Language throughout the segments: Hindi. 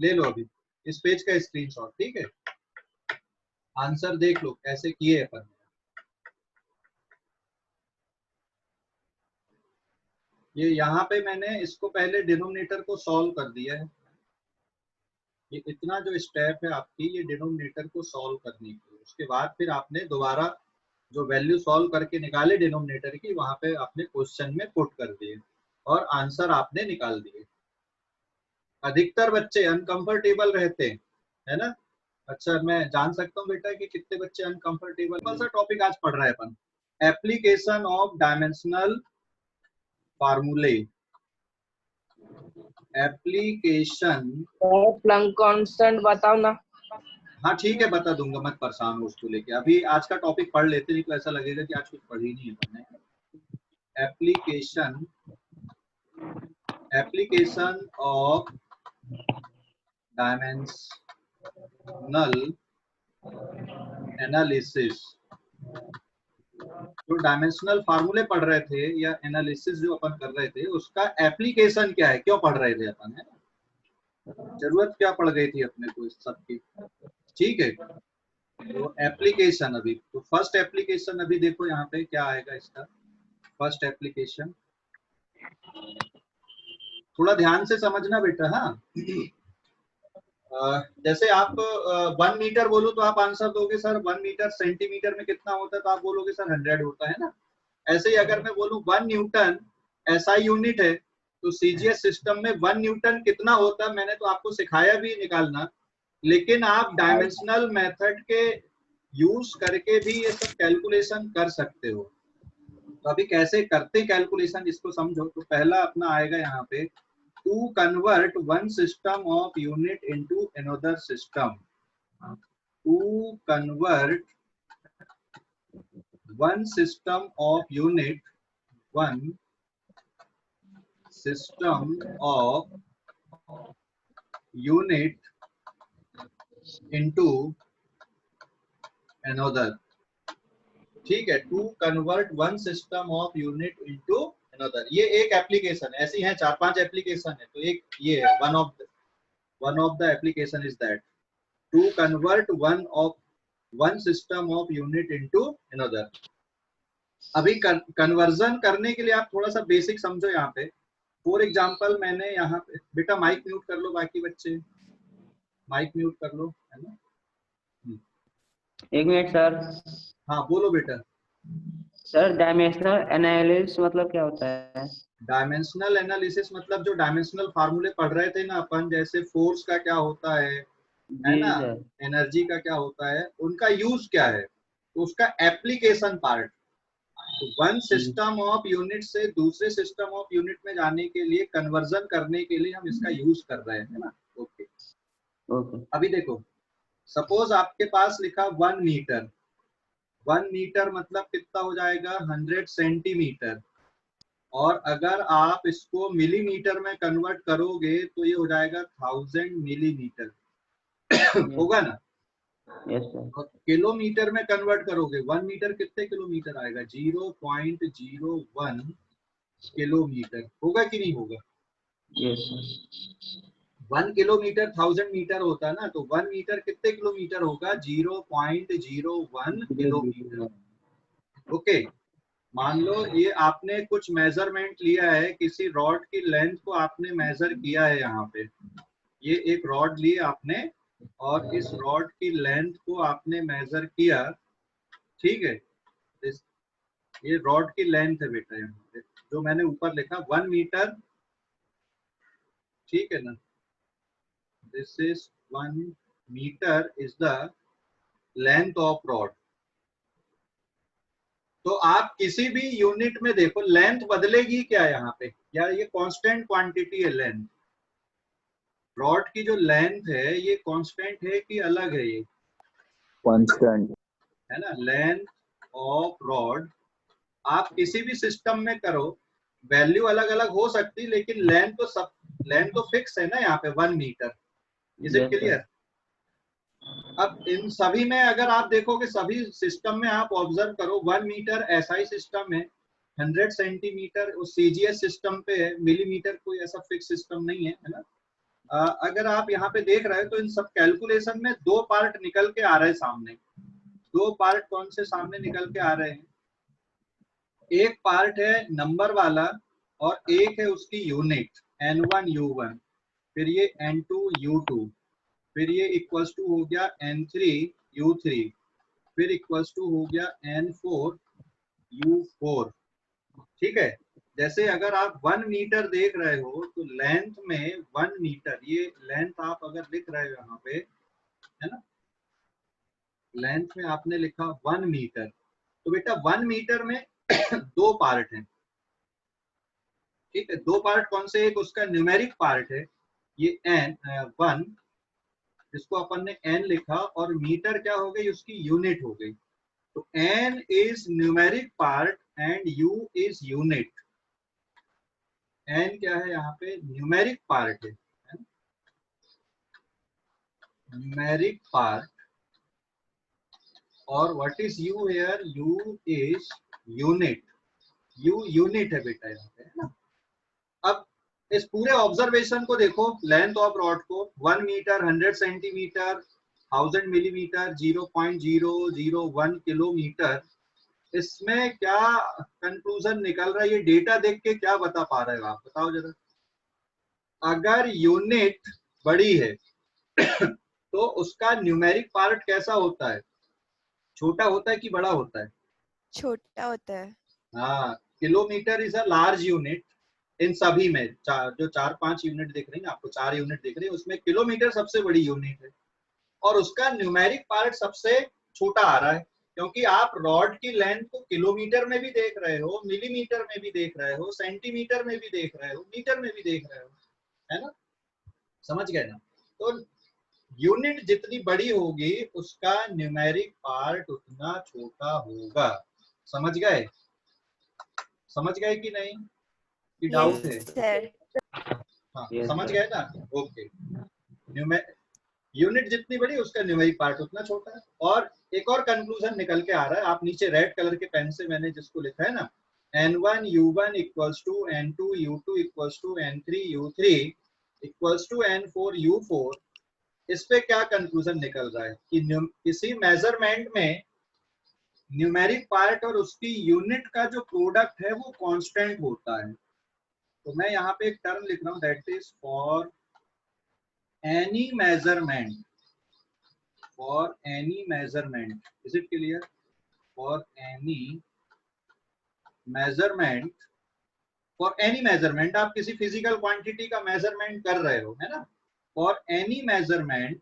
ले लो अभी इस पेज का स्क्रीनशॉट, ठीक है। आंसर देख लो कैसे किए अपन। ये यहाँ पे मैंने इसको पहले डिनोमिनेटर को सॉल्व कर दिया है। ये इतना जो स्टेप है आपकी, ये डिनोमिनेटर को सॉल्व करने की, उसके बाद फिर आपने दोबारा जो वैल्यू सॉल्व करके निकाले डिनोमिनेटर की, वहां पे आपने क्वेश्चन में पुट कर दिए और आंसर आपने निकाल दिए। अधिकतर बच्चे अनकंफर्टेबल रहते हैं, है ना। अच्छा, मैं जान सकता हूँ बेटा कि कितने बच्चे अनकंफर्टेबल। कौन सा टॉपिक आज पढ़ रहे हैं अपन? एप्लीकेशन ऑफ डायमेंशनल फार्मूले। एप्लीकेशन। प्लैंक कांस्टेंट बताओ ना। हाँ ठीक है, बता दूंगा, मत परेशान हो उसको लेके। अभी आज का टॉपिक पढ़ लेते, नहीं तो ऐसा लगेगा कि आज कुछ पढ़ ही नहीं है पढ़ने। Application, application of dimensional analysis. जो डायमेंशनल फार्मूले पढ़ रहे थे या एनालिसिस जो अपन कर रहे थे, उसका एप्लीकेशन क्या है, क्यों पढ़ रहे थे अपन, है ना, जरूरत क्या पड़ गई थी अपने को इस सब की, ठीक है। तो एप्लीकेशन, अभी तो फर्स्ट एप्लीकेशन अभी देखो यहाँ पे क्या आएगा इसका। फर्स्ट एप्लीकेशन थोड़ा ध्यान से समझना बेटा। हाँ जैसे आप 1 मीटर बोलो तो आप आंसर दोगे सर 1 मीटर सेंटीमीटर में कितना होता है, तो आप बोलोगे सर 100 होता है ना। ऐसे ही अगर मैं बोलूं 1 न्यूटन एसआई यूनिट है, तो सीजीएस सिस्टम में 1 न्यूटन कितना होता है, मैंने तो आपको सिखाया भी निकालना, लेकिन आप डायमेंशनल मेथड के यूज करके भी ये सब कैलकुलेशन कर सकते हो। तो अभी कैसे करते कैलकुलेशन इसको समझो। तो पहला अपना आएगा यहाँ पे, to convert one system of unit into another system. To convert one system of unit, one system of unit into another, ठीक है। To convert one system of unit into another, ये एक एप्लीकेशन है। ऐसी हैं 4-5 एप्लीकेशन है, तो एक ये है, one of the application is that to convert one system of unit into another. अभी कन्वर्जन करने के लिए आप थोड़ा सा बेसिक समझो यहाँ पे। फॉर एग्जाम्पल मैंने यहाँ पे, बेटा माइक म्यूट कर लो, बाकी बच्चे माइक म्यूट कर लो, है ना। 1 मिनट सर। हाँ बोलो बेटा। सर डायमेंशनल एनालिसिस मतलब क्या होता है? डायमेंशनल एनालिसिस मतलब जो डायमेंशनल फार्मूले पढ़ रहे थे ना अपन, जैसे फोर्स का क्या होता है जी ना, सर। एनर्जी का क्या होता है, उनका यूज क्या है, तो उसका एप्लीकेशन पार्ट। तो वन सिस्टम ऑफ यूनिट से दूसरे सिस्टम ऑफ यूनिट में जाने के लिए, कन्वर्जन करने के लिए हम इसका यूज कर रहे हैं ना। Okay okay. अभी देखो, सपोज आपके पास लिखा 1 मीटर। 1 मीटर मतलब कितना हो जाएगा, 100 सेंटीमीटर। और अगर आप इसको मिलीमीटर में कन्वर्ट करोगे तो ये हो जाएगा 1000 मिलीमीटर होगा ना। Yes sir. और किलोमीटर में कन्वर्ट करोगे, 1 मीटर कितने किलोमीटर आएगा, 0.01 किलोमीटर, होगा कि नहीं होगा। Yes sir. 1 किलोमीटर 1000 मीटर होता है ना, तो 1 मीटर कितने किलोमीटर होगा, 0.01 किलोमीटर। ओके, मान लो ये आपने कुछ मेजरमेंट लिया है, किसी रॉड की लेंथ को आपने मेजर किया है यहाँ पे। ये एक रॉड ली आपने और इस रॉड की लेंथ को आपने मेजर किया, ठीक है। ये रॉड की लेंथ है बेटा, यहाँ पे जो मैंने ऊपर लिखा 1 मीटर, ठीक है ना। This is 1 metre is the length of rod. तो आप किसी भी यूनिट में देखो, लेंथ बदलेगी क्या यहाँ पे, या ये कांस्टेंट क्वांटिटी है लेंथ। रॉड की जो लेंथ है ये कांस्टेंट है कि अलग है, ये कांस्टेंट है ना। लेंथ ऑफ रॉड आप किसी भी सिस्टम में करो, वैल्यू अलग अलग हो सकती, लेकिन लेंथ तो फिक्स है ना यहाँ पे 1 मीटर। Is it clear. अब इन सभी में अगर आप देखोगे, सभी सिस्टम में आप ऑब्जर्व करो, 1 मीटर एसआई सिस्टम है, 100 सेंटीमीटर उस सीजीएस सिस्टम पे है, मिलीमीटर कोई ऐसा फिक्स सिस्टम नहीं है, है ना। अगर आप यहाँ पे देख रहे हो तो इन सब कैलकुलेशन में दो पार्ट निकल के आ रहे हैं सामने। दो पार्ट कौन से सामने निकल के आ रहे हैं? एक पार्ट है नंबर वाला और एक है उसकी यूनिट N1 U1, फिर ये N2 U2, फिर ये इक्वल्स टू हो गया N3 U3, फिर इक्वल्स टू हो गया N4 U4। ठीक है, जैसे अगर आप 1 मीटर देख रहे हो तो लेंथ में 1 मीटर, ये लेंथ आप अगर लिख रहे हो यहाँ पे, है ना, लेंथ में आपने लिखा 1 मीटर, तो बेटा 1 मीटर में दो पार्ट हैं। ठीक है, दो पार्ट कौन से? एक उसका न्यूमेरिक पार्ट है ये N1, जिसको अपन ने N लिखा, और मीटर क्या हो गई? उसकी यूनिट हो गई। तो N is numeric part and U is unit. N क्या है यहाँ पे? न्यूमेरिक पार्ट है, न्यूमेरिक पार्ट। और what is U here? U is unit. U unit है बेटा यहाँ पे, है ना। अब इस पूरे ऑब्जर्वेशन को देखो, लेंथ ऑफ रॉड को 1 मीटर, 100 सेंटीमीटर, 1000 मिलीमीटर, 0.001 किलोमीटर, इसमें क्या कंक्लूजन निकल रहा है? ये डेटा देख के क्या बता पा रहे हो आप? बताओ जरा। अगर यूनिट बड़ी है तो उसका न्यूमेरिक पार्ट कैसा होता है? छोटा होता है कि बड़ा होता है? छोटा होता है। हाँ, kilometre is a large unit in सभी में। जो 4-5 यूनिट दिख रही है आपको, 4 यूनिट दिख रही है, उसमें किलोमीटर सबसे बड़ी यूनिट है और उसका न्यूमेरिक पार्ट सबसे छोटा आ रहा है, क्योंकि आप रॉड की लेंथ को किलोमीटर में भी देख रहे हो, मिलीमीटर में भी देख रहे हो, सेंटीमीटर में भी देख रहे हो, मीटर में भी देख रहे हो, है ना। समझ गए ना? तो यूनिट जितनी बड़ी होगी उसका न्यूमेरिक पार्ट उतना छोटा होगा। समझ गए? समझ गए कि नहीं? कि डाउट है? सर। हाँ, Yes, समझ sir. गए ना? ओके। यूनिट जितनी बड़ी उसका न्यूमेरिक पार्ट उतना छोटा है। और एक और कंक्लूजन निकल के आ रहा है, आप नीचे रेड कलर के पेन से मैंने जिसको लिखा है ना, N1 U1 equals to N2 U2 equals to N3 U3 equals to N4 U4, इस पे क्या कंक्लूजन निकल रहा है कि किसी मेजरमेंट में न्यूमेरिक पार्ट और उसकी यूनिट का जो प्रोडक्ट है वो कांस्टेंट होता है। तो मैं यहाँ पे एक टर्म लिख रहा हूँ, that is for any measurement, for any measurement, is it clear? For any measurement, for any measurement, आप किसी फिजिकल क्वांटिटी का मेजरमेंट कर रहे हो, है ना। for any measurement,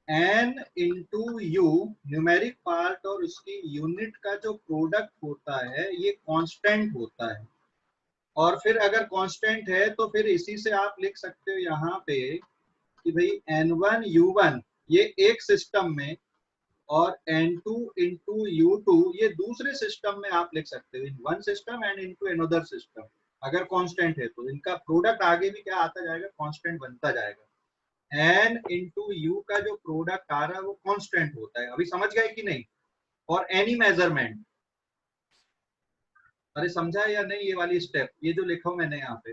n into u, numeric part और उसकी यूनिट का जो प्रोडक्ट होता है ये कांस्टेंट होता है। और फिर अगर कांस्टेंट है तो फिर इसी से आप लिख सकते हो यहाँ पे कि भाई N1 U1 ये एक सिस्टम में और N2 into U2 ये दूसरे सिस्टम में आप लिख सकते हो, in one system and into another system. अगर कांस्टेंट है तो इनका प्रोडक्ट आगे भी क्या आता जाएगा? कांस्टेंट बनता जाएगा। N into U का जो प्रोडक्ट आ रहा है वो कांस्टेंट होता है। अभी समझ गए कि नहीं? और एनी मेजरमेंट, अरे समझा या नहीं? ये वाली स्टेप, ये जो लिखा हूं मैंने यहाँ पे,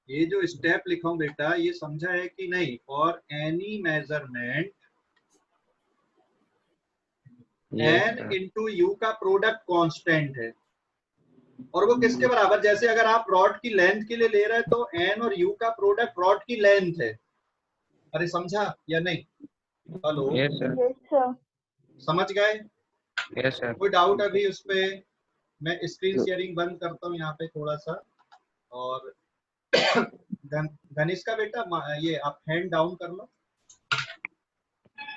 ये जो स्टेप लिखा हूं बेटा, ये समझा है कि नहीं? और any measurement Yes, n sir. Into U का प्रोडक्ट कांस्टेंट है। और वो किसके बराबर? जैसे अगर आप रॉड की लेंथ के लिए ले रहे हैं तो n और u का प्रोडक्ट रॉड की लेंथ है। अरे समझा या नहीं? Hello, Yes, sir. Yes, sir. समझ गए? Yes, sir. कोई डाउट अभी उस पे? मैं स्क्रीन शेयरिंग बंद करता हूँ यहाँ पे थोड़ा सा। और घनिष्ठ का बेटा ये आप हैंड डाउन कर लो।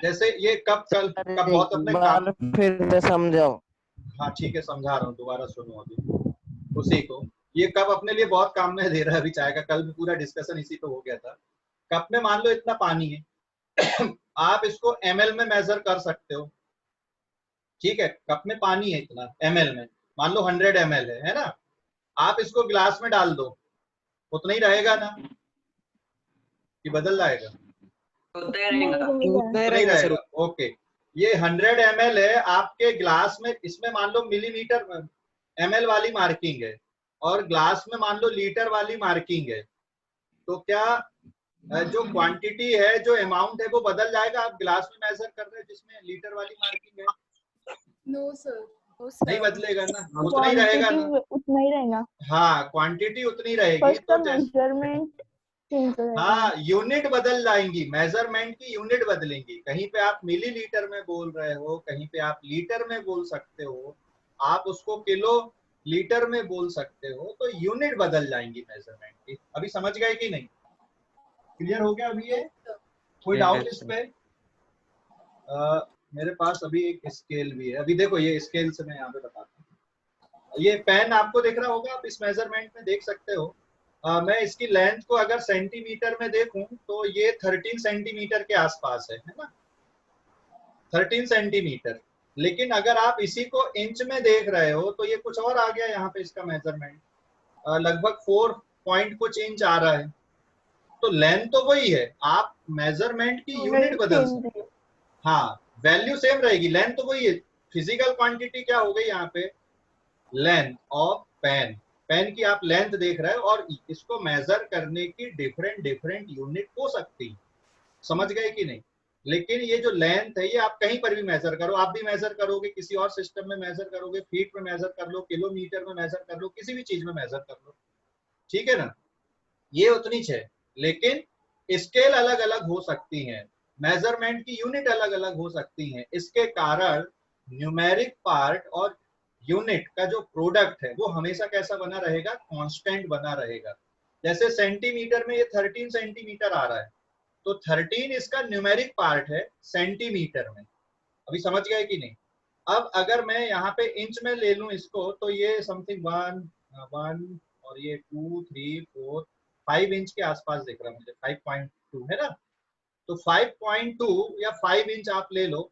जैसे ये कब बहुत अपने काम, फिर से समझाओ। हाँ ठीक है, समझा रहा हूँ, दोबारा सुनो अभी उसी को। ये कप अपने लिए बहुत काम में दे रहा है अभी चाय का, कल भी पूरा डिस्कशन इसी पे हो गया था। कप में मान लो इतना पानी है आप इसको ml में मेजर कर सकते हो, ठीक है। कप में पानी है इतना ml में, मान लो 100 ml है ना। आप इसको गिलास में डाल दो, उतना ही रहेगा ना कि बदल जाएगा? नहीं नहीं रहेगा। ओके, ये 100 ml है आपके ग्लास में, इसमें मान लो मिलीमीटर ml वाली मार्किंग है, और ग्लास में मान लो लीटर वाली मार्किंग है, तो क्या जो क्वांटिटी है, जो अमाउंट है, वो बदल जाएगा? आप ग्लास में मेजर कर रहे हैं जिसमें लीटर वाली मार्किंग है? No sir. नहीं बदलेगा ना, उतना ही रहेगा ना। उतना ही रहेगा। हाँ, क्वांटिटी उतनी रहेगी। फर्स्ट तो मेजरमेंट चेंज हो जाएगा। हाँ, यूनिट बदल जाएंगी, मेजरमेंट की यूनिट बदलेंगी। कहीं पे आप मिलीलीटर में बोल रहे हो, कहीं पे आप लीटर में बोल सकते हो, आप उसको किलो लीटर में बोल सकते हो, तो यूनिट बदल जाएंगी मेजरमेंट की। अभी समझ गए कि नहीं? क्लियर हो गया अभी ये? कोई डाउट इस पे? मेरे पास अभी एक स्केल भी है। अभी देखो, ये स्केल से मैं यहाँ पे बताता हूँ। ये पेन आपको दिख रहा होगा, आप इस मेजरमेंट में देख सकते हो। मैं इसकी लेंथ को अगर सेंटीमीटर में देखूं तो ये 13 सेंटीमीटर के आसपास है ना, 13 सेंटीमीटर। लेकिन अगर आप इसी को इंच में देख रहे हो तो ये कुछ और आ गया यहाँ पे। इसका मेजरमेंट लगभग 4 पॉइंट कुछ इंच आ रहा है। तो लेंथ तो वही है, आप मेजरमेंट की यूनिट बदल सकते हो। हाँ, वैल्यू सेम रहेगी, लेंथ तो वही है। फिजिकल क्वांटिटी क्या हो गई यहाँ पे? Length of pen. पेन की आप लेंथ देख रहे हो, और इसको मेजर करने की डिफरेंट यूनिट हो सकती। समझ गए कि नहीं? लेकिन ये जो लेंथ है, ये आप कहीं पर भी मेजर करो, आप भी मेजर करोगे, किसी और सिस्टम में मेजर करोगे, फीट में मेजर कर लो, किलोमीटर में मेजर कर लो, किसी भी चीज में मेजर कर लो, ठीक है ना? ये उतनी है, लेकिन स्केल अलग अलग हो सकती हैं, मेजरमेंट की यूनिट अलग अलग हो सकती हैं। इसके कारण न्यूमेरिक पार्ट और यूनिट का जो प्रोडक्ट है वो हमेशा कैसा बना रहेगा? कांस्टेंट बना रहेगा। जैसे सेंटीमीटर में ये 13 सेंटीमीटर आ रहा है, तो 13 इसका न्यूमेरिक पार्ट है सेंटीमीटर में। अभी समझ गए कि नहीं? अब अगर मैं यहाँ पे इंच में ले लूं इसको, तो ये समथिंग 1 और ये 2 3 4 5 इंच के आसपास दिख रहा है मुझे, 5.2 है ना। तो 5.2 या 5 इंच आप ले लो।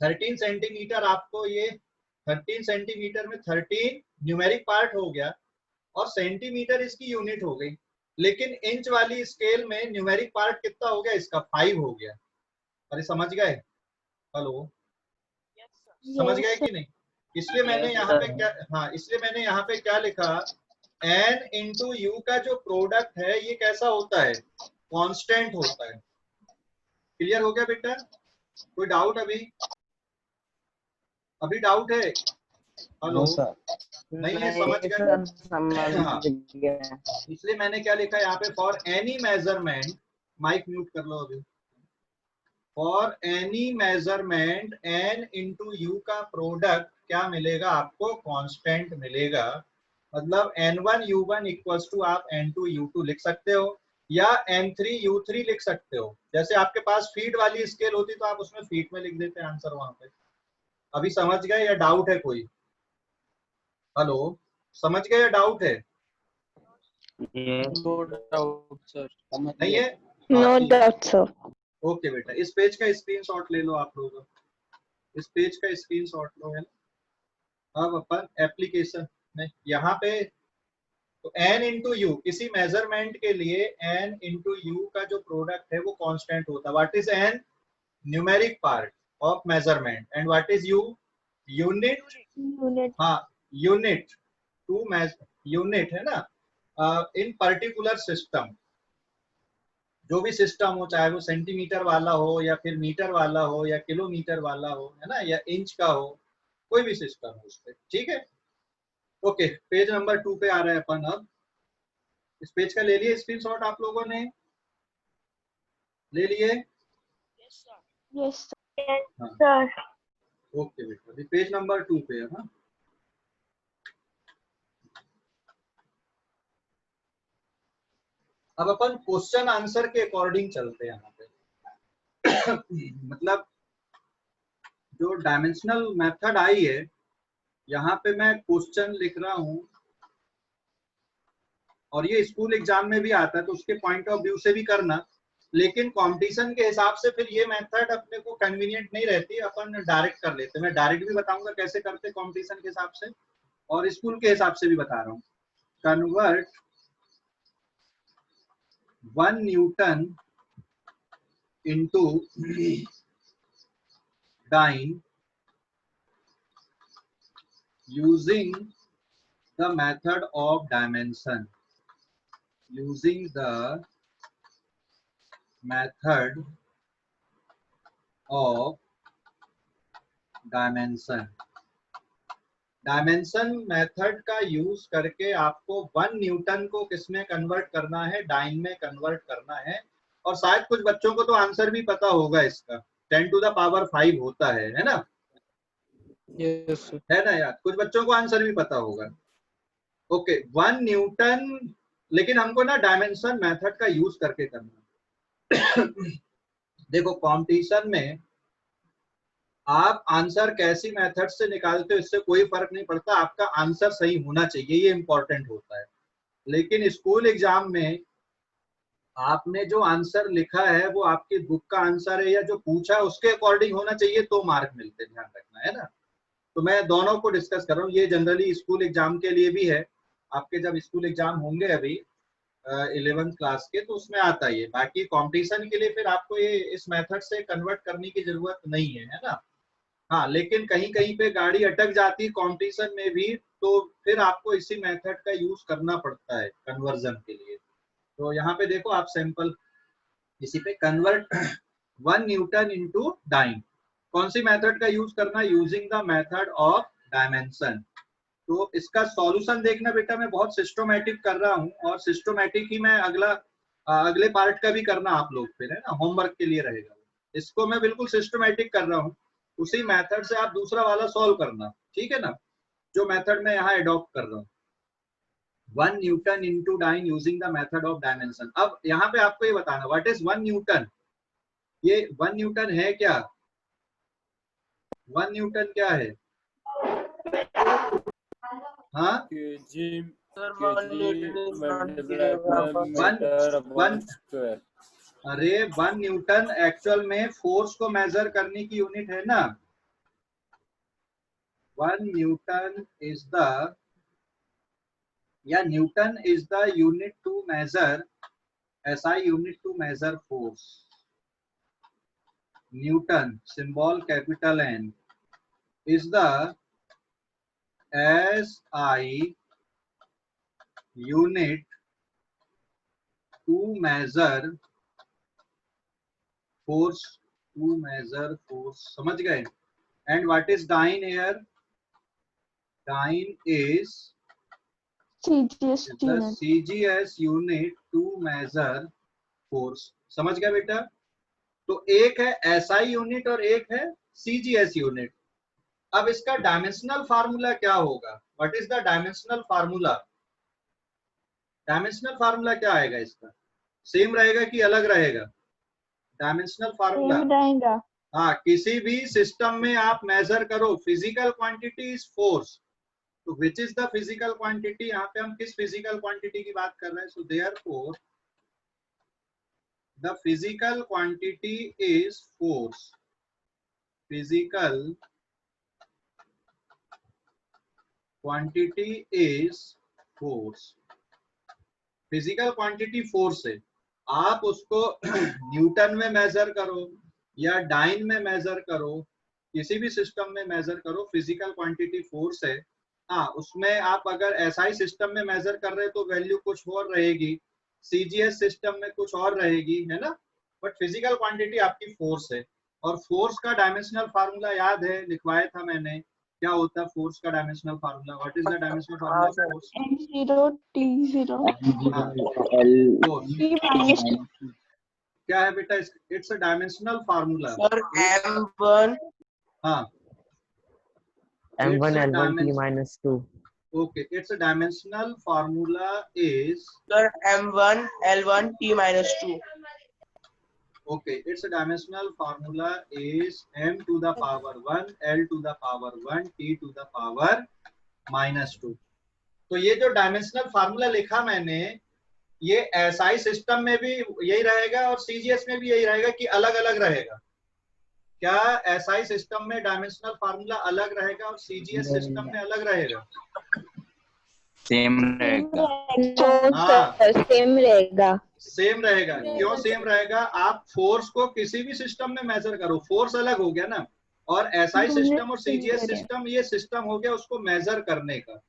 13 सेंटीमीटर आपको ये 13 सेंटीमीटर में 13 न्यूमेरिक पार्ट हो गया, और सेंटीमीटर इसकी यूनिट हो गई। लेकिन इंच वाली स्केल में न्यूमेरिक पार्ट कितना हो गया इसका? 5 हो गया। अरे समझ गए? हेलो, समझ गए कि नहीं? इसलिए मैंने यहाँ पे क्या, हाँ, इसलिए मैंने यहाँ पे क्या लिखा? n इंटू यू का जो प्रोडक्ट है ये कैसा होता है? कांस्टेंट होता है। क्लियर हो गया बेटा? कोई डाउट अभी? अभी डाउट है? हेलो, नहीं है? समझ गए? हाँ, इसलिए मैंने क्या लिखा यहाँ पे? For any measurement, mike mute कर लो अभी। For any measurement n into U का प्रोडक्ट क्या मिलेगा आपको? कांस्टेंट मिलेगा। मतलब n1 u1 इक्वल्स टू आप n2 u2 लिख सकते हो, या n3 u3 लिख सकते हो। जैसे आपके पास फीट वाली स्केल होती तो आप उसमें फीट में लिख देते आंसर वहां पे। अभी समझ गए या डाउट है कोई? हेलो, समझ गए या डाउट है? नहीं है? No doubt sir. ओके बेटा, इस पेज का स्क्रीनशॉट ले लो आप लोग। इस पेज का स्क्रीनशॉट लो, है ना। अब अपन एप्लीकेशन में यहाँ पे, तो n इंटू यू, किसी मेजरमेंट के लिए n इंटू यू का जो प्रोडक्ट है वो कांस्टेंट होता है। What is n? Numeric part of measurement. And what is you? Unit. हाँ, यूनिट टू यूनिट, है ना। इन पर्टिकुलर सिस्टम, जो भी सिस्टम हो, चाहे वो सेंटीमीटर वाला हो, या फिर मीटर वाला हो, या किलोमीटर वाला हो, है ना, या इंच का हो, कोई भी सिस्टम हो उस पे, ठीक है। ओके, पेज नंबर 2 पे आ रहे हैं अपन अब। इस पेज का ले लिए स्क्रीनशॉट आप लोगों ने? ले लिए? Yes sir. ओके बेटा, अभी पेज नंबर 2 पे है। हाँ, अब अपन क्वेश्चन आंसर के अकॉर्डिंग चलते हैं यहाँ पे। मतलब जो डायमेंशनल मेथड आई है, यहाँ पे मैं क्वेश्चन लिख रहा हूँ, और ये स्कूल एग्जाम में भी आता है, तो उसके पॉइंट ऑफ व्यू से भी करना। लेकिन कंपटीशन के हिसाब से फिर ये मेथड अपने को कन्वीनियंट नहीं रहती, अपन डायरेक्ट कर लेते हैं। मैं डायरेक्ट भी बताऊंगा कैसे करते कंपटीशन के हिसाब से, और स्कूल के हिसाब से भी बता रहा हूँ। Convert 1 newton into dyne using the method of dimension, using the method of dimension. Dimension method का यूज करके आपको 1 न्यूटन को किसमें कन्वर्ट करना है, डाइन में कन्वर्ट करना है। और शायद कुछ बच्चों को तो आंसर भी पता होगा इसका, 10 टू द पावर 5 होता है ना? यस है ना यार, कुछ बच्चों को आंसर भी पता होगा। ओके 1 न्यूटन, लेकिन हमको ना डायमेंशन मेथड का यूज करके करना। देखो कंपटीशन में आप आंसर कैसी मेथड से निकालते हो इससे कोई फर्क नहीं पड़ता, आपका आंसर सही होना चाहिए, ये इंपॉर्टेंट होता है। लेकिन स्कूल एग्जाम में आपने जो आंसर लिखा है वो आपकी बुक का आंसर है या जो पूछा है उसके अकॉर्डिंग होना चाहिए, तो मार्क मिलते, ध्यान रखना है ना। तो मैं दोनों को डिस्कस कर रहा हूँ, ये जनरली स्कूल एग्जाम के लिए भी है। आपके जब स्कूल एग्जाम होंगे अभी 11th क्लास के, तो उसमें आता है। बाकी कंपटीशन के लिए फिर आपको ये इस मेथड से कन्वर्ट करने की जरूरत नहीं है ना। हाँ, लेकिन कहीं कहीं पे गाड़ी अटक जाती है कंपटीशन में भी, तो फिर आपको इसी मेथड का यूज करना पड़ता है कन्वर्जन के लिए। तो यहाँ पे देखो आप सैंपल इसी पे कन्वर्ट 1 न्यूटन इनटू डाइन, कौन सी मेथड का यूज करना, using the method of dimension. तो इसका सॉल्यूशन देखना बेटा, मैं बहुत सिस्टमैटिक कर रहा हूँ, और सिस्टमैटिक ही मैं अगले पार्ट का भी करना आप लोग फिर, है ना, होमवर्क के लिए रहेगा। इसको मैं बिल्कुल सिस्टमैटिक कर रहा हूँ, उसी मेथड से आप दूसरा वाला सॉल्व करना, ठीक है ना, जो मेथड मैं यहाँ अडॉप्ट कर रहा हूँ। 1 newton into dyne using the method of dimension. अब यहाँ पे आपको ये बताना व्हाट इज 1 न्यूटन। ये 1 न्यूटन है क्या? 1 न्यूटन क्या है? हाँ, अरे 1 न्यूटन एक्चुअल में फोर्स को मेजर करने की यूनिट है ना। 1 न्यूटन इज द, या newton is the unit to measure, SI unit to measure force. Newton symbol capital N is the SI unit to measure force, समझ गए? And what is dyne here? Dyne is CGS unit to measure force. समझ गया बेटा? तो एक है SI यूनिट और एक है CGS यूनिट। अब इसका डायमेंशनल फार्मूला क्या होगा? What is the dimensional formula? Dimensional formula क्या आएगा इसका? सेम रहेगा कि अलग रहेगा? डायमेंशनल फार्मूला, हाँ, किसी भी सिस्टम में आप मेजर करो, फिजिकल क्वांटिटी इज फोर्स, तो which is the physical quantity? यहाँ पे हम किस फिजिकल क्वांटिटी की बात कर रहे हैं? So therefore the physical quantity is force. Physical quantity is force, physical quantity force है। आप उसको न्यूटन में मेजर करो या डाइन में मेजर करो, किसी भी सिस्टम में मेजर करो, फिजिकल क्वांटिटी फोर्स है। हाँ, उसमें आप अगर SI सिस्टम में मेजर कर रहे हैं तो वैल्यू कुछ और रहेगी, CGS सिस्टम में कुछ और रहेगी, है ना, बट फिजिकल क्वांटिटी आपकी फोर्स है। और फोर्स का डायमेंशनल फार्मूला याद है, लिखवाया था मैंने, क्या होता है फोर्स का dimensional formula? What is the dimensional formula of force? M0 T0 क्या है बेटा? It's a dimensional formula sir M1, हाँ, M1 L1 T minus 2. okay, its a dimensional formula is, sir M1 L1 T minus 2. okay, its a dimensional formula is M to the power 1 L to the power 1 T to the power minus 2। तो ये जो डायमेंशनल फार्मूला लिखा मैंने, ये SI सिस्टम में भी यही रहेगा और CGS में भी यही रहेगा कि अलग अलग रहेगा? क्या SI सिस्टम में डायमेंशनल फार्मूला अलग रहेगा और CGS सिस्टम में अलग रहेगा? सेम रहेगा। सेम रहेगा। सेम रहेगा। क्यों सेम रहेगा? आप फोर्स को किसी भी सिस्टम में मेजर करो, फोर्स अलग हो गया ना, और SI सिस्टम और CGS सिस्टम ये सिस्टम हो गया उसको मेजर करने का।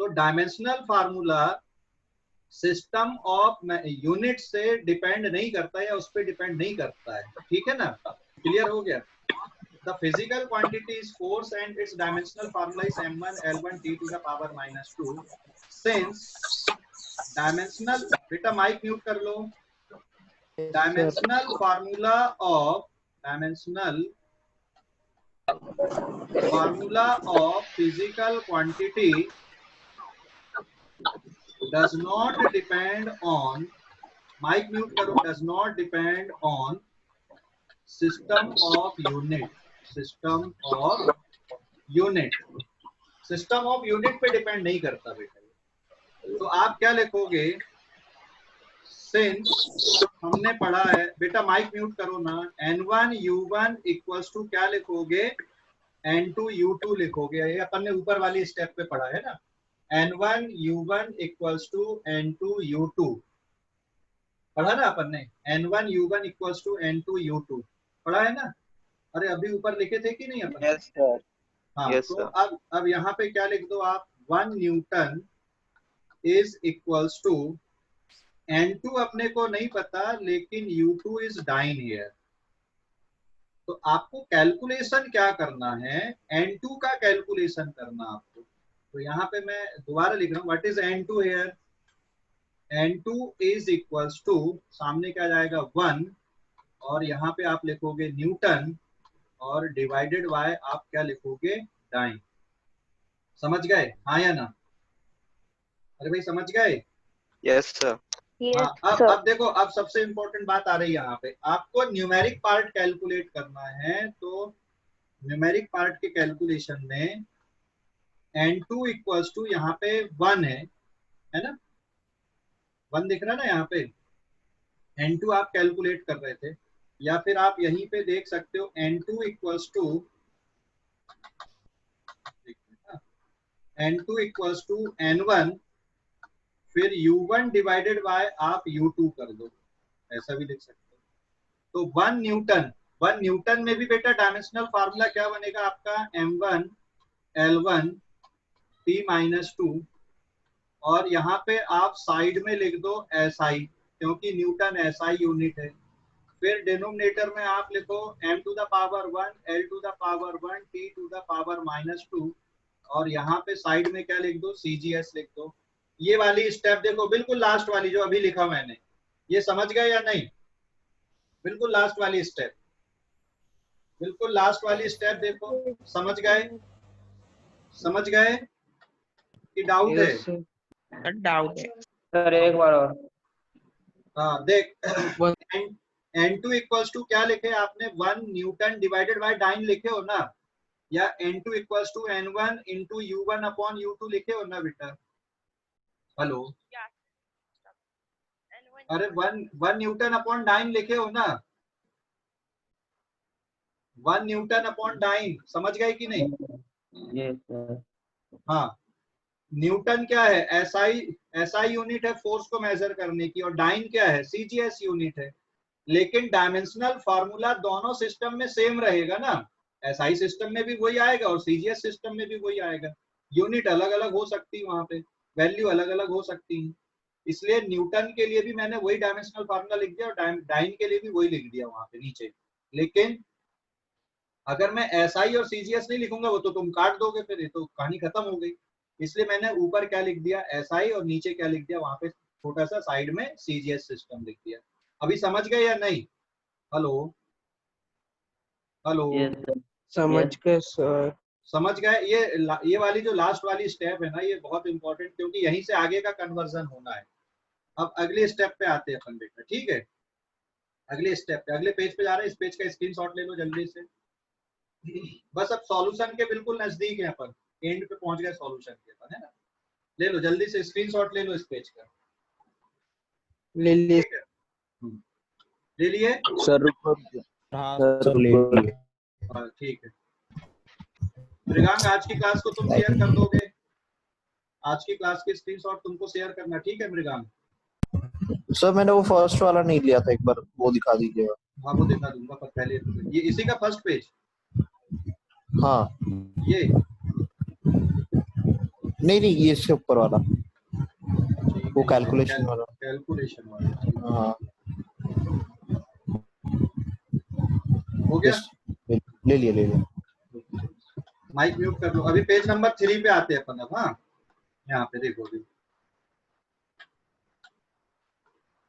तो dimensional formula system of unit से डिपेंड नहीं करता है या उस पर डिपेंड नहीं करता है, ठीक है ना? क्लियर हो गया? The physical quantity is force and its dimensional formula is m1 l1 t to the power -2. Since dimensional, बेटा माइक म्यूट कर लो. Dimensional formula of physical quantity does not depend on, mic mute करो, does not depend on system of unit पे डिपेंड नहीं करता बेटा. तो आप क्या लिखोगे? सिंस हमने पढ़ा है बेटा, माइक म्यूट करो ना. n1 u1 इक्वल्स टू क्या लिखोगे? n2 u2 लिखोगे. ये अपन ने ऊपर वाली स्टेप पे पढ़ा है ना. n1 u1 equals to n2 u2 पढ़ा ना अपन ने. n1 u1 equals to n2 u2 पढ़ा है ना? अरे अभी ऊपर लिखे थे कि नहीं अपन? Yes sir. हाँ. Yes, तो अब यहाँ पे क्या लिख दो आप? 1 newton is equals to n2 अपने को नहीं पता, लेकिन u2 इज डाइन हियर. तो आपको कैलकुलेशन क्या करना है? n2 का कैलकुलेशन करना आपको. तो यहाँ पे मैं दोबारा लिख रहा हूँ. What is n2 here? n2 is equals to, सामने क्या जाएगा? 1, और यहाँ पे आप लिखोगे न्यूटन, और डिवाइडेड बाय आप क्या लिखोगे? डाइन. समझ गए? हाँ या ना? अरे भाई समझ गए? Yes sir. हाँ. अब देखो, अब सबसे इंपॉर्टेंट बात आ रही है यहाँ पे. आपको न्यूमेरिक पार्ट कैलकुलेट करना है. तो न्यूमेरिक पार्ट के कैलकुलेशन में n2 इक्वल्स टू यहाँ पे 1 है ना? 1 दिख रहा है ना यहाँ पे? n2 आप कैलकुलेट कर रहे थे, या फिर आप यहीं पे देख सकते हो n2 इक्वल्स टू n1, फिर u1 डिवाइडेड बाय आप u2 कर दो. ऐसा भी लिख सकते हो. तो 1 न्यूटन में भी बेटा डायमेंशनल फार्मूला क्या बनेगा आपका? m1 l1 t-2, और यहाँ पे आप साइड में लिख दो SI, क्योंकि न्यूटन SI यूनिट है. फिर डिनोमिनेटर में आप लिखो m to the power 1 l to the power 1 t to the power -2, और यहाँ पे साइड में क्या लिख दो? CGS लिख दो. ये वाली स्टेप देखो, बिल्कुल लास्ट वाली जो अभी लिखा मैंने, ये समझ गए या नहीं? बिल्कुल लास्ट वाली स्टेप, बिल्कुल लास्ट वाली स्टेप देखो. समझ गए? समझ गए कि डाउट है? डाउट है सर एक बार और. हाँ देख, n2 इक्वल्स टू क्या लिखे आपने? 1 न्यूटन डिवाइडेड बाय डाइन लिखे हो ना? या n2 equals to n1 into u1 upon u2 लिखे हो ना बेटा? हेलो? अरे 1 न्यूटन अपॉन डाइन लिखे हो ना? 1 न्यूटन अपॉन डाइन. समझ गए कि नहीं? Yes sir. हाँ. न्यूटन क्या है? SI यूनिट है फोर्स को मेजर करने की, और डाइन क्या है? CGS यूनिट है. लेकिन डायमेंशनल फार्मूला दोनों सिस्टम में सेम रहेगा ना? SI सिस्टम में भी वही आएगा और CGS सिस्टम में भी वही आएगा. यूनिट अलग अलग हो सकती है, वहां पे वैल्यू अलग अलग हो सकती है. इसलिए न्यूटन के लिए भी मैंने वही डायमेंशनल फार्मूला लिख दिया, और डाइन के लिए भी वही लिख दिया वहां पे नीचे. लेकिन अगर मैं SI और CGS नहीं लिखूंगा, वो तो तुम काट दोगे, फिर ये तो कहानी खत्म हो गई. इसलिए मैंने ऊपर क्या लिख दिया? SI, और नीचे क्या लिख दिया? वहां पे छोटा सा साइड में CGS सिस्टम लिख दिया. अभी समझ गए या नहीं? हेलो? हेलो? Yes sir. समझ गए सर. समझ गए? ये वाली जो लास्ट वाली स्टेप है ना, ये बहुत इंपॉर्टेंट, क्योंकि यहीं से आगे का कन्वर्जन होना है. अब अगले स्टेप पे आते हैं अपन बेटा, ठीक है? अगले स्टेप पे, अगले पेज पे जा रहे हैं. इस पेज का स्क्रीनशॉट ले लो जल्दी से. बस अब सॉल्यूशन के बिल्कुल नजदीक है अपन, एंड पे पहुंच गए सॉल्यूशन के अपन, है ना? ले लो जल्दी से स्क्रीनशॉट ले लो इस पेज का. ले ले ले लिए? सर रुको. हाँ ठीक है. मृगांक, आज की क्लास को तुम शेयर कर दोगे? आज की क्लास के स्क्रीनशॉट तुमको शेयर करना, ठीक है मृगांक? सर मैंने वो फर्स्ट वाला नहीं लिया था, एक बार वो दिखा दीजिएगा. हाँ वो दिखा दूंगा, पर पहले ये इसी का फर्स्ट पेज. हाँ ये नहीं नहीं, ये इससे ऊपर वाला, वो कैलकुलेशन वाला। कैलकुलेशन वाला। हाँ हो गया? ले लिया। माइक म्यूट कर लो। अभी पेज नंबर 3 पे आते हैं अपन अब। हाँ, यहाँ पे देखो अभी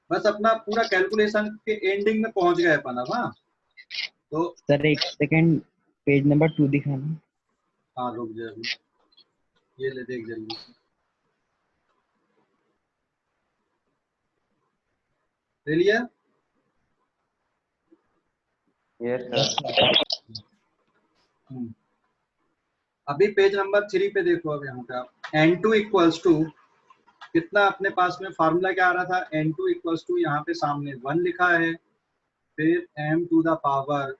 बस अपना पूरा कैलकुलेशन के एंडिंग में पहुंच गए अपन अब। हाँ, तो सर एक सेकंड, पेज नंबर 2 दिखाना। हाँ रुक जा अभी, ये ले देख जल्दी से। ले लिया? Yes sir. अभी पेज नंबर 3 पे देखो। अब यहाँ पे आप N2 इक्वल्स टू कितना, अपने पास में फार्मूला क्या आ रहा था? N2 इक्वल्स टू यहाँ पे सामने 1 लिखा है, फिर m टू द पावर,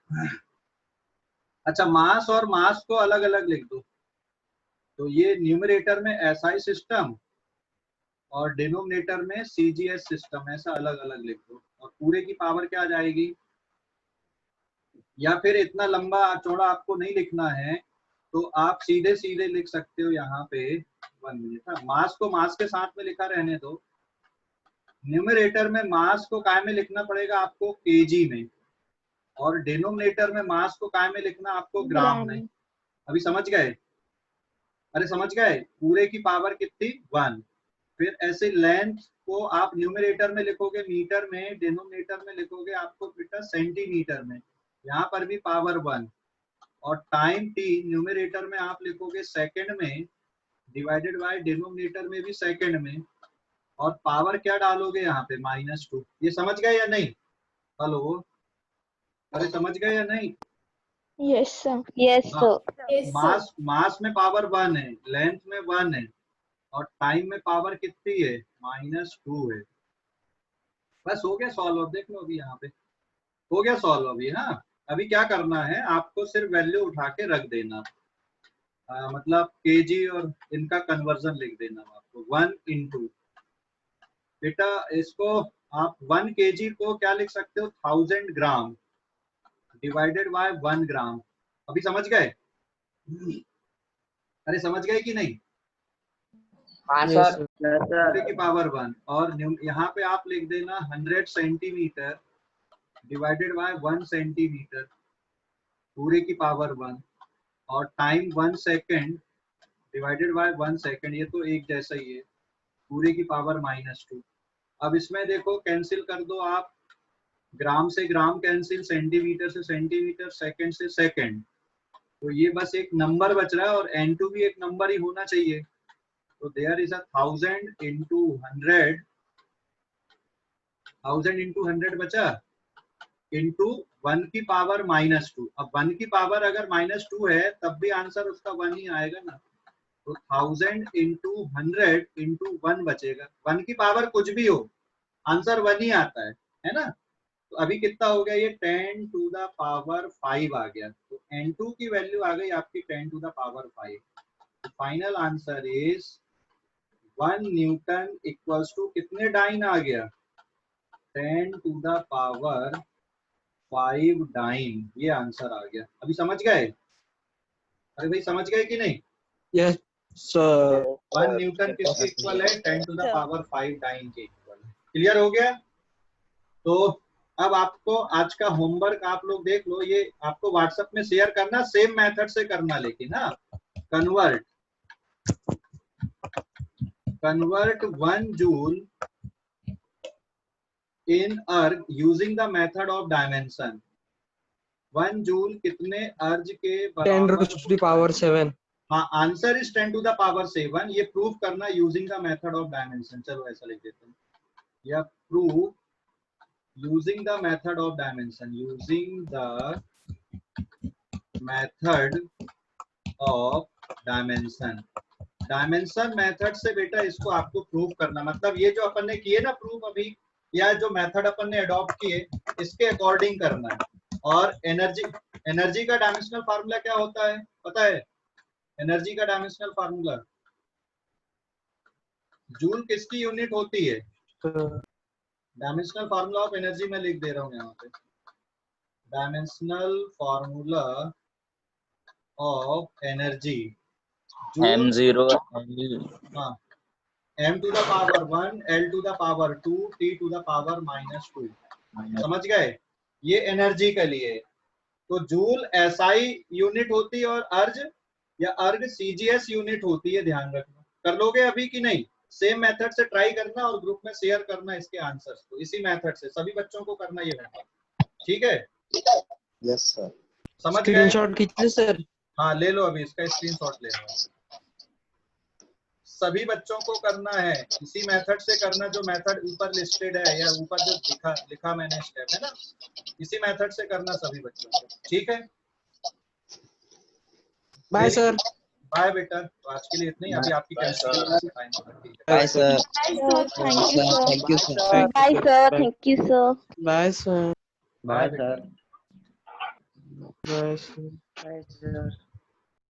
अच्छा मास और मास को अलग अलग लिख दो। तो ये न्यूमरेटर में SI सिस्टम और डिनोमिनेटर में CGS सिस्टम, ऐसा अलग अलग लिख दो। और पूरे की पावर क्या आ जाएगी? या फिर इतना लंबा चौड़ा आपको नहीं लिखना है तो आप सीधे सीधे लिख सकते हो यहाँ पे 1 मिनट। मास को मास के साथ में लिखा रहने दो। न्यूमरेटर में मास को काय में लिखना पड़ेगा आपको? केजी में। और डिनोमिनेटर में मास को काय में लिखना आपको? ग्राम में। अभी समझ गए? अरे समझ गए? पूरे की पावर कितनी? 1। फिर ऐसे लेंथ को आप न्यूमरेटर में लिखोगे मीटर में, डिनोमिनेटर में लिखोगे आपको बेटा सेंटीमीटर में। यहाँ पर भी पावर 1। और टाइम t न्यूमरेटर में आप लिखोगे सेकंड में, डिवाइडेड बाय डिनोमिनेटर में भी सेकंड में। और पावर क्या डालोगे यहाँ पे? -2। ये समझ गए या नहीं? हेलो, अरे समझ गए या नहीं? Yes, sir. Yes, हाँ, sir. मास में पावर 1 है, लेंथ में 1 है, और टाइम में पावर कितनी है? -2 है। बस हो गया सॉल्व। अब देख लो अभी यहाँ पे हो गया सॉल्व अभी। हाँ, अभी क्या करना है आपको? सिर्फ वैल्यू उठा के रख देना, मतलब केजी और इनका कन्वर्जन लिख देना आपको। 1 इंटू बेटा इसको आप 1 केजी को क्या लिख सकते हो? 1000 ग्राम डिवाइडेड बाय 1 ग्राम। अभी समझ गए? अरे समझ गए कि नहीं? हाँ Yes, सर। पूरे की पावर 1। और यहाँ पे आप लिख देना 100 सेंटीमीटर डिवाइडेड बाय 1 सेंटीमीटर पूरे की पावर 1। और time 1 second divided by 1 second, ये तो एक जैसा ही है, पूरे की पावर -2। अब इसमें देखो कैंसिल कर दो आप, ग्राम से ग्राम कैंसिल, सेंटीमीटर से सेंटीमीटर, सेकंड से सेकंड। तो ये बस एक नंबर बच रहा है, और N2 भी एक नंबर ही होना चाहिए। तो देयर इज 1000 इंटू 100, 1000 इंटू 100 बचा, इंटू 1 की पावर -2। अब 1 की पावर अगर -2 है तब भी आंसर उसका 1 ही आएगा ना। तो 1000 इंटू 100 इंटू 1 बचेगा। 1 की पावर कुछ भी हो, आंसर 1 ही आता है ना। तो अभी कितना हो गया? ये 10 टू द पावर 5 आ गया। तो N2 की वैल्यू आ गई आपकी 10 टू द पावर 5। तो final answer is 1 newton equals to कितने डाइन आ गया? 10 टू द पावर 5 डाइन। ये आंसर आ गया। अभी समझ गए? अरे भाई समझ गए कि नहीं? Yes, sir. 1 न्यूटन किसके इक्वल है? 10 टू द पावर 5 डाइन के इक्वल। क्लियर हो गया? तो अब आपको आज का होमवर्क आप लोग देख लो, ये आपको व्हाट्सएप में शेयर करना, सेम मेथड से करना, लेकिन हाँ, कन्वर्ट 1 जूल इन अर्ग using the method of dimension. 1 joule कितने अर्ज के 10 बराबर? raised to the power 7. हाँ, answer is 10 to the power 7। ये प्रूव करना using the method of dimension. चलो ऐसा लिख देते हैं, या prove using the method of dimension, using the method of dimension। Dimension method से बेटा इसको आपको प्रूव करना, मतलब ये जो अपन ने किए ना प्रूव अभी, या जो मेथड अपन ने अडॉप्ट किए इसके अकॉर्डिंग करना है। और एनर्जी का डायमेंशनल फार्मूला क्या होता है पता है? एनर्जी का डायमेंशनल फार्मूला, जूल किसकी यूनिट होती है? डायमेंशनल फार्मूला ऑफ एनर्जी मैं लिख दे रहा हूँ यहाँ पे। Dimensional formula of energy, M0 हाँ m to the power 1 l to the power 2 t to the power -2 समझ गए। ये एनर्जी के लिए है। तो जूल एसआई यूनिट होती है और अर्ज या अर्ग सीजीएस यूनिट होती है, ध्यान रखना। कर लोगे अभी कि नहीं? सेम मेथड से ट्राई करना और ग्रुप में शेयर करना इसके आंसर्स को, इसी मेथड से सभी बच्चों को करना ये होगा, ठीक है? Yes sir. समझ गए? स्क्रीनशॉट खींचिए सर। हाँ ले लो, अभी इसका स्क्रीनशॉट ले लो। सभी बच्चों को करना है, इसी मेथड से करना जो मेथड ऊपर लिस्टेड है या ऊपर जो लिखा मैंने स्टेप है ना, इसी मेथड से करना सभी बच्चों को, ठीक है? Bye sir. बाय बेटा, तो आज के लिए इतना ही। अभी आपकी केमिस्ट्री टाइम होगा, ठीक है? Bye sir. Thank you, sir. Thank you, sir. Thank you, sir. Bye sir. Bye बेटा। Sir. Bye sir. Bye sir.